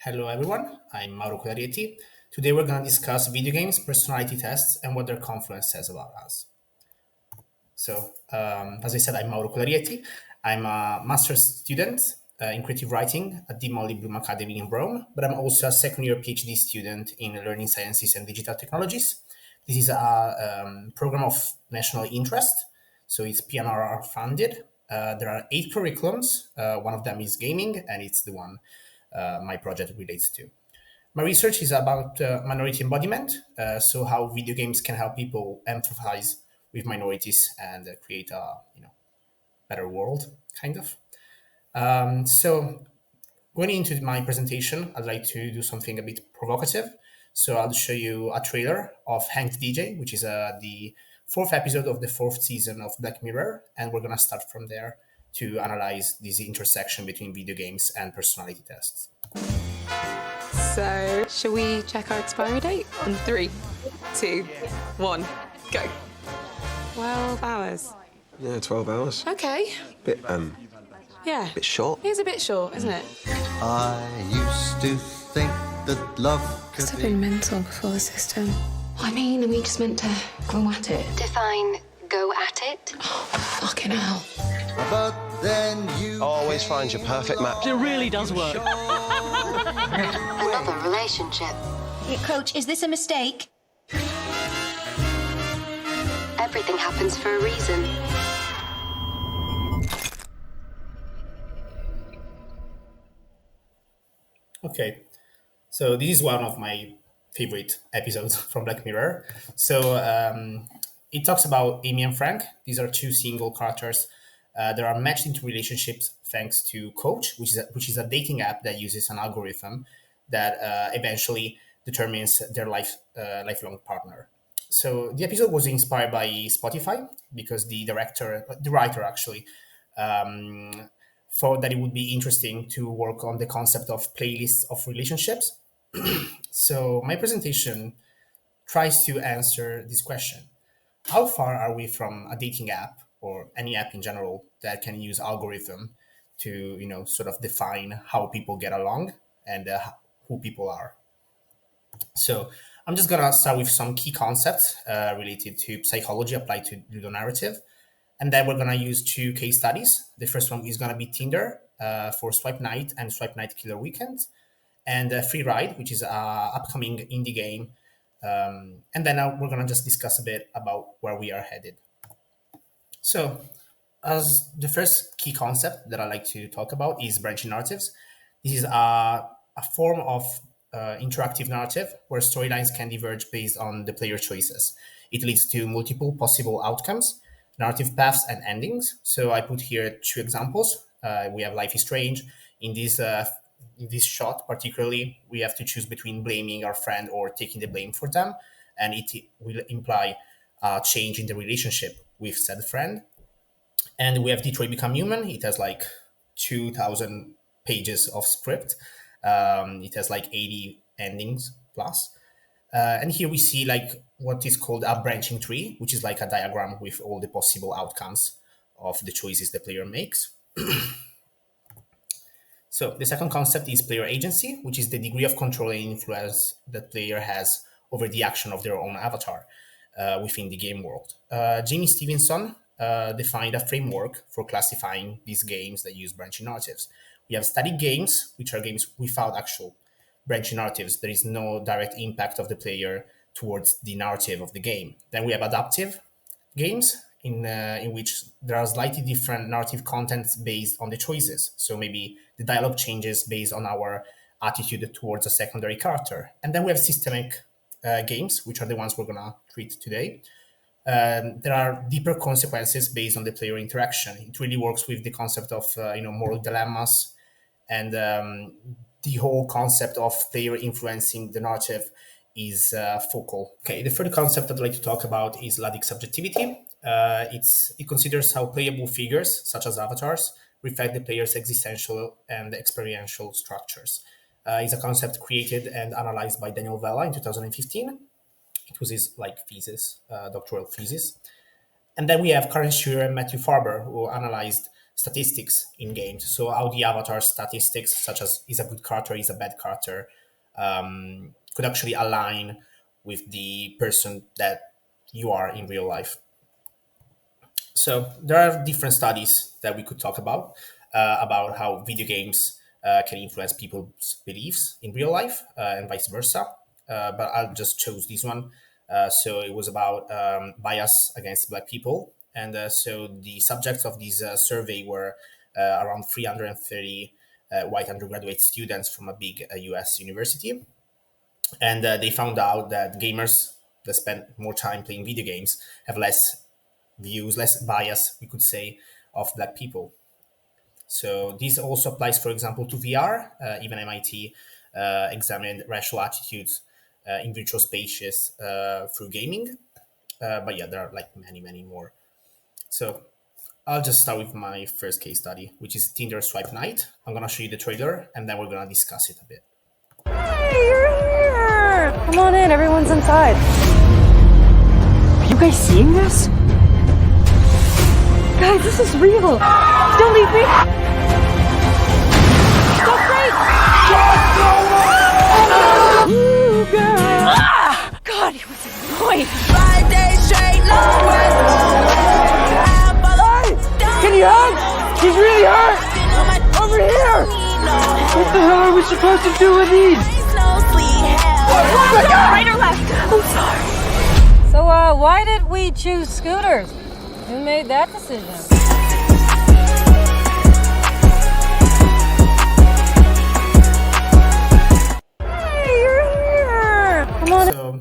Hello everyone, I'm Mauro Colarieti. Today we're going to discuss video games, personality tests, and what their confluence says about us. So, as I said, I'm Mauro Colarieti. I'm a master's student in creative writing at 𝗍𝗶𝘅𝗶𝗁𝗀 Academy in Rome, but I'm also a second year PhD student in learning sciences and digital technologies. This is a program of national interest, so it's PNRR funded. There are 8 curriculums. One of them is gaming, and it's the one my project relates to. My research is about minority embodiment, so how video games can help people empathize with minorities and create a better world, kind of. So going into my presentation, I'd like to do something a bit provocative. So I'll show you a trailer of Hanged DJ, which is the 4th episode of the 4th season of Black Mirror, and we're gonna start from there to analyze this intersection between video games and personality tests. So, shall we check our expiry date? On 3, 2, 1, go. 12 hours. Yeah, 12 hours. Okay. Bit Yeah. bit short. It is a bit short, isn't it? I used to think that love could Must have been mental before the system. I mean, are we just meant to go at it? Define go at it. Fucking hell. but then you Always find your perfect match. It really does work. Another relationship. Coach, is this a mistake? Everything happens for a reason. Okay, so this is one of my favorite episodes from Black Mirror. So it talks about Amy and Frank. These are 2 single characters that are matched into relationships thanks to Coach, which is a dating app that uses an algorithm that eventually determines their lifelong partner. So the episode was inspired by Spotify because the writer actually, thought that it would be interesting to work on the concept of playlists of relationships. So my presentation tries to answer this question. How far are we from a dating app or any app in general that can use algorithm to, sort of define how people get along and who people are? So I'm just gonna start with some key concepts related to psychology applied to ludonarrative. And then we're gonna use 2 case studies. The first one is gonna be Tinder for Swipe Night and Swipe Night Killer Weekend, and Free Ride, which is an upcoming indie game. And then we're gonna just discuss a bit about where we are headed. So as the first key concept that I like to talk about is branching narratives. This is a form of interactive narrative where storylines can diverge based on the player choices. It leads to multiple possible outcomes, narrative paths, and endings. So I put here 2 examples. We have Life is Strange. In this shot particularly, we have to choose between blaming our friend or taking the blame for them, and it will imply a change in the relationship with said friend. And we have Detroit Become Human. It has like 2,000 pages of script. It has like 80 endings plus. And here we see like what is called a branching tree, which is like a diagram with all the possible outcomes of the choices the player makes. So the second concept is player agency, which is the degree of control and influence that player has over the action of their own avatar within the game world. Jamie Stevenson defined a framework for classifying these games that use branching narratives. We have static games, which are games without actual branching narratives. There is no direct impact of the player towards the narrative of the game. Then we have adaptive games in which there are slightly different narrative contents based on the choices. So maybe the dialogue changes based on our attitude towards a secondary character. And then we have systemic games, which are the ones we're going to treat today. There are deeper consequences based on the player interaction. It really works with the concept of moral dilemmas, and the whole concept of player influencing the narrative is focal. Okay, the third concept I'd like to talk about is ludic subjectivity. It considers how playable figures, such as avatars, reflect the player's existential and experiential structures. It's a concept created and analyzed by Daniel Vella in 2015. It was his thesis, doctoral thesis. And then we have Karen Schuer and Matthew Farber, who analyzed statistics in games. So how the avatar statistics, such as is a good character, is a bad character, could actually align with the person that you are in real life. So there are different studies that we could talk about how video games can influence people's beliefs in real life and vice versa. But I'll just chose this one. So it was about bias against Black people. And so the subjects of this survey were around 330 white undergraduate students from a big US university. And they found out that gamers that spend more time playing video games have less views, less bias, we could say, of Black people. So this also applies, for example, to VR. Even MIT examined racial attitudes in virtual spaces through gaming. But yeah, there are like many, many more. So I'll just start with my first case study, which is Tinder Swipe Night. I'm going to show you the trailer, and then we're going to discuss it a bit. Hey, you're here! Come on in, everyone's inside. Are you guys seeing this? Guys, this is real! Don't leave me! So great! Ooh, girl! Ah! God, he was annoying! 5 days straight, no rest. Hey! Can you hug? He's really hurt! Over here! What the hell are we supposed to do with these? Oh my God! Right or left? I'm sorry. So, why did we choose scooters? Who made that decision? Hey, you're here! Come on. So,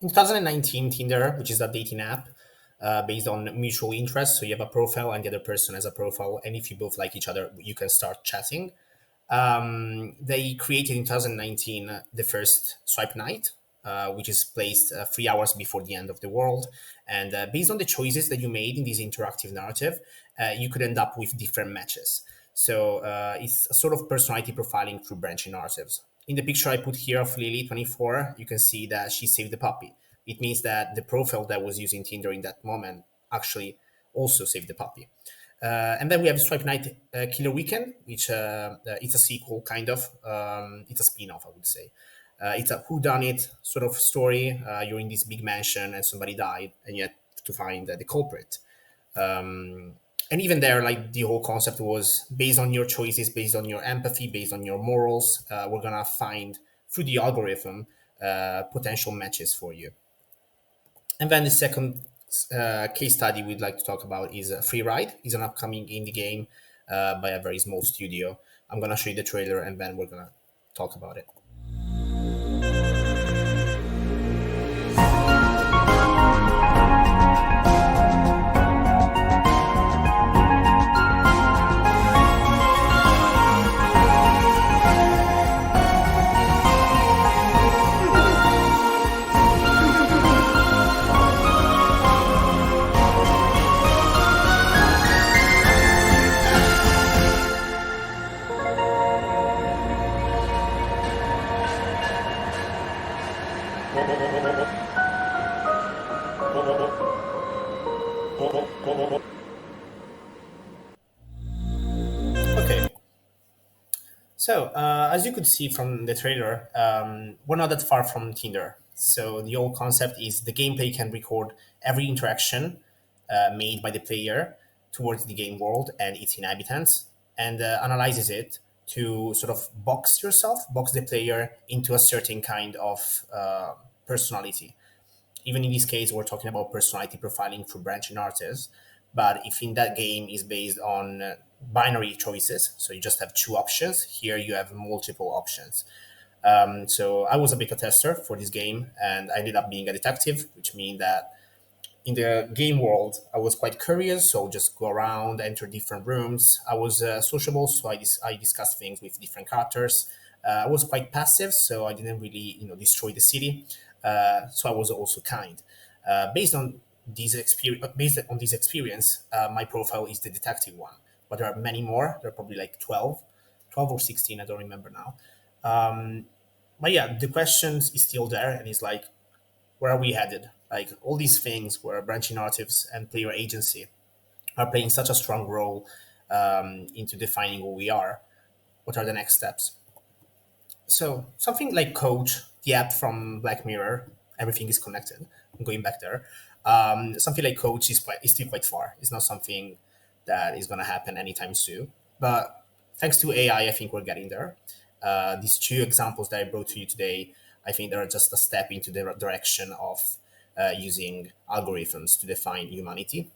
in 2019, Tinder, which is a dating app based on mutual interests, so you have a profile and the other person has a profile, and if you both like each other, you can start chatting. They created in 2019 the first Swipe Night, which is placed 3 hours before the end of the world. And based on the choices that you made in this interactive narrative, you could end up with different matches. So it's a sort of personality profiling through branching narratives. In the picture I put here of Lily, 24, you can see that she saved the puppy. It means that the profile that was using Tinder in that moment actually also saved the puppy. And then we have Swipe Night Killer Weekend, which it's a sequel, kind of. It's a spin-off, I would say. It's a whodunit sort of story. You're in this big mansion and somebody died, and you have to find the culprit. And even there, like the whole concept was based on your choices, based on your empathy, based on your morals. We're gonna find through the algorithm potential matches for you. And then the second case study we'd like to talk about is Free Ride. It's an upcoming indie game by a very small studio. I'm gonna show you the trailer and then we're gonna talk about it. Okay. So, as you could see from the trailer, we're not that far from Tinder. So the whole concept is the gameplay can record every interaction made by the player towards the game world and its inhabitants, and analyzes it to sort of box the player into a certain kind of personality. Even in this case, we're talking about personality profiling through branching narratives. But if in that game is based on binary choices, so you just have two options, here you have multiple options. So I was a beta tester for this game, and I ended up being a detective, which means that in the game world, I was quite curious, so just go around, enter different rooms. I was sociable, so I discussed things with different characters. I was quite passive, so I didn't really, destroy the city. So I was also kind. Based on this experience, my profile is the detective one. But there are many more. There are probably like 12 or 16. I don't remember now. But yeah, the question is still there, and it's like, where are we headed? Like all these things where branching narratives and player agency are playing such a strong role into defining who we are, what are the next steps? So something like Coach, the app from Black Mirror, everything is connected. I'm going back there. Something like Coach is still quite far. It's not something that is going to happen anytime soon. But thanks to AI, I think we're getting there. These two examples that I brought to you today, I think they're just a step into the direction of using algorithms to define humanity.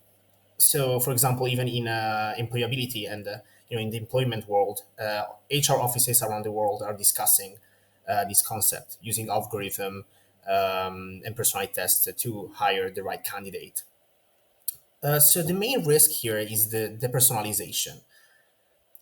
So, for example, even in employability and in the employment world, HR offices around the world are discussing this concept using algorithm and personality tests to hire the right candidate. So the main risk here is the depersonalization.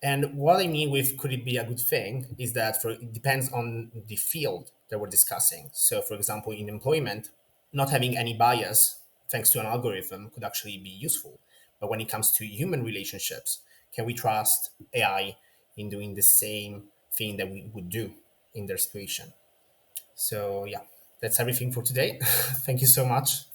And what I mean with could it be a good thing is that it depends on the field that we're discussing. So, for example, in employment, not having any bias thanks to an algorithm could actually be useful. But when it comes to human relationships, can we trust AI in doing the same thing that we would do in their situation? So yeah, that's everything for today. Thank you so much.